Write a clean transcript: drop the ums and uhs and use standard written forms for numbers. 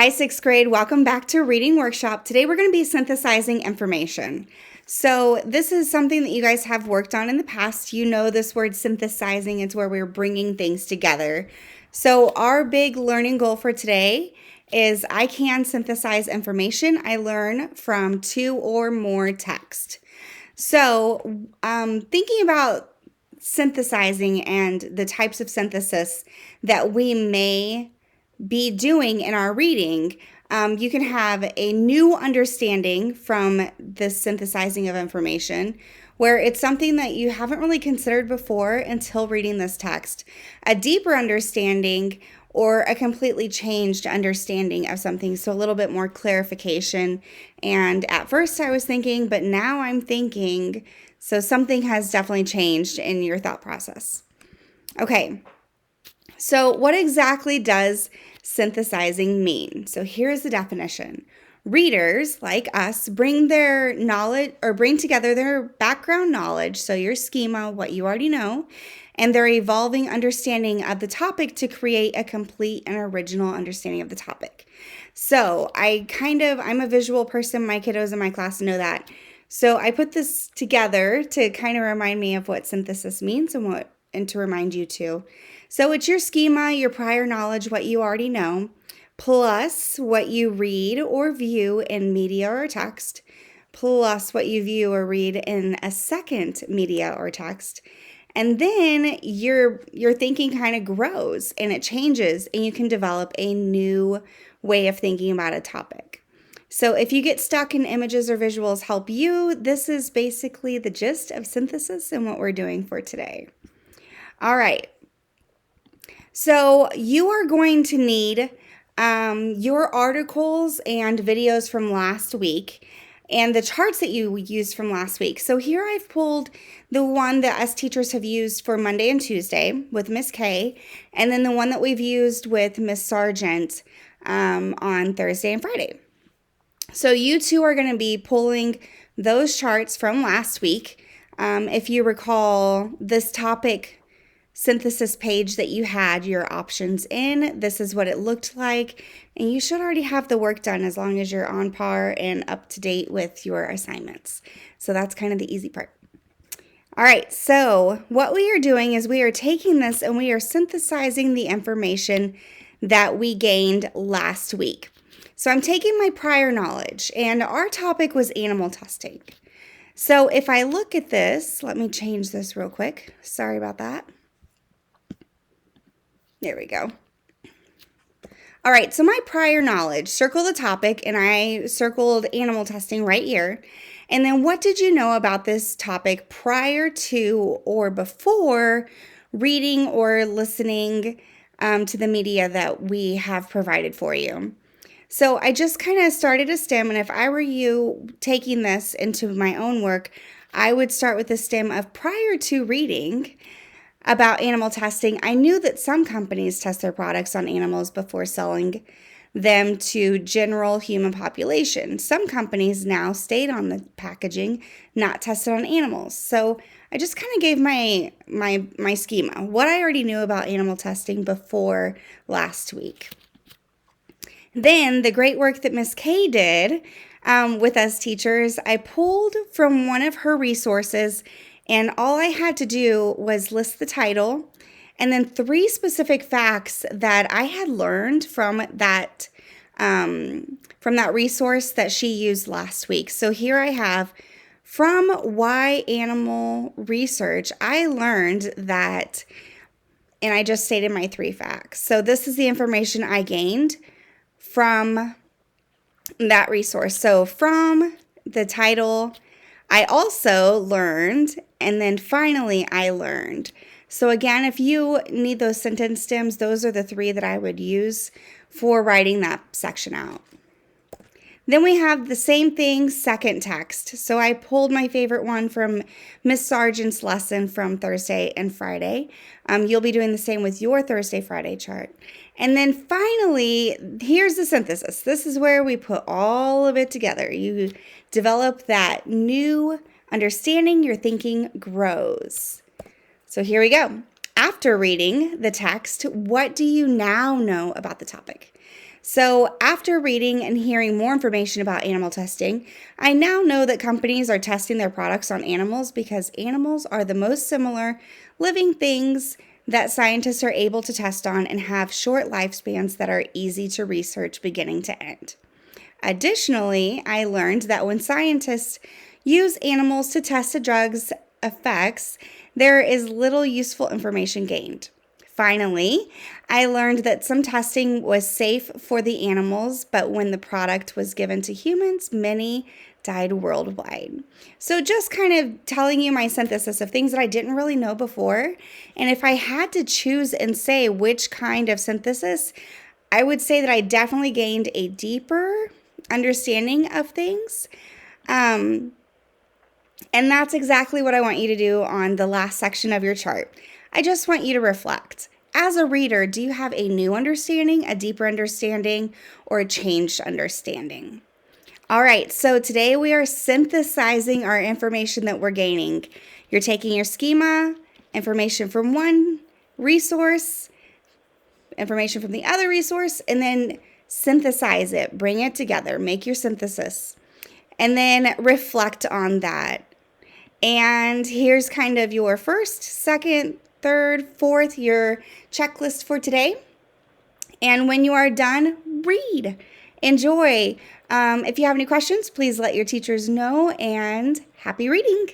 Hi, sixth grade. Welcome back to Reading Workshop. Today we're going to be synthesizing information. So this is something that you guys have worked on in the past. You know this word synthesizing. It's where we're bringing things together. So our big learning goal for today is I can synthesize information I learn from 2 or more text. So thinking about synthesizing and the types of synthesis that we may be doing in our reading, you can have a new understanding from this synthesizing of information where it's something that you haven't really considered before until reading this text, a deeper understanding or a completely changed understanding of something, so a little bit more clarification. And at first I was thinking, but now I'm thinking, so something has definitely changed in your thought process. Okay, so what exactly does synthesizing mean? So here's the definition. Readers, like us, bring their knowledge or bring together their background knowledge, so your schema, what you already know, and their evolving understanding of the topic to create a complete and original understanding of the topic. So I'm a visual person. My kiddos in my class know that. So I put this together to kind of remind me of what synthesis means and to remind you too. So it's your schema, your prior knowledge, what you already know, plus what you read or view in media or text, plus what you view or read in a second media or text. And then your thinking kind of grows and it changes and you can develop a new way of thinking about a topic. So if you get stuck in images or visuals help you, this is basically the gist of synthesis and what we're doing for today. All right. So you are going to need your articles and videos from last week and the charts that you used from last week. So here I've pulled the one that us teachers have used for Monday and Tuesday with Miss K, and then the one that we've used with Miss Sargent on Thursday and Friday. So you two are going to be pulling those charts from last week. If you recall this topic synthesis page that you had your options in, this is what it looked like, and you should already have the work done as long as you're on par and up to date with your assignments. So that's kind of the easy part. All right, so what we are doing is we are taking this and we are synthesizing the information that we gained last week. So I'm taking my prior knowledge, and our topic was animal testing. So if I look at this, let me change this real quick. Sorry about that. There we go. All right, so my prior knowledge, circle the topic, and I circled animal testing right here. And then what did you know about this topic prior to or before reading or listening to the media that we have provided for you? So I just kind of started a stem, and if I were you taking this into my own work, I would start with the stem of prior to reading about animal testing. I knew that some companies test their products on animals before selling them to general human population. Some companies now state on the packaging, not tested on animals. So I just kind of gave my schema, what I already knew about animal testing before last week. Then the great work that Miss K did with us teachers, I pulled from one of her resources, and all I had to do was list the title and then 3 specific facts that I had learned from that resource that she used last week. So here I have, from Why Animal Research, I learned that, and I just stated my 3 facts. So this is the information I gained from that resource. So from the title, I also learned, and then finally I learned. So again, if you need those sentence stems, those are the 3 that I would use for writing that section out. Then we have the same thing, second text. So I pulled my favorite one from Miss Sargent's lesson from Thursday and Friday. You'll be doing the same with your Thursday, Friday chart. And then finally, here's the synthesis. This is where we put all of it together. You develop that new understanding, your thinking grows. So here we go. After reading the text, what do you now know about the topic? So, after reading and hearing more information about animal testing, I now know that companies are testing their products on animals because animals are the most similar living things that scientists are able to test on and have short lifespans that are easy to research beginning to end. Additionally, I learned that when scientists use animals to test a drug's effects, there is little useful information gained. Finally, I learned that some testing was safe for the animals, but when the product was given to humans, many died worldwide. So, just kind of telling you my synthesis of things that I didn't really know before. And if I had to choose and say which kind of synthesis, I would say that I definitely gained a deeper understanding of things. And that's exactly what I want you to do on the last section of your chart. I just want you to reflect. As a reader, do you have a new understanding, a deeper understanding, or a changed understanding? All right, so today we are synthesizing our information that we're gaining. You're taking your schema, information from one resource, information from the other resource, and then synthesize it. Bring it together. Make your synthesis. And then reflect on that. And here's kind of your first, second, third, fourth, your checklist for today. And when you are done, read. Enjoy. If you have any questions, please let your teachers know, and happy reading.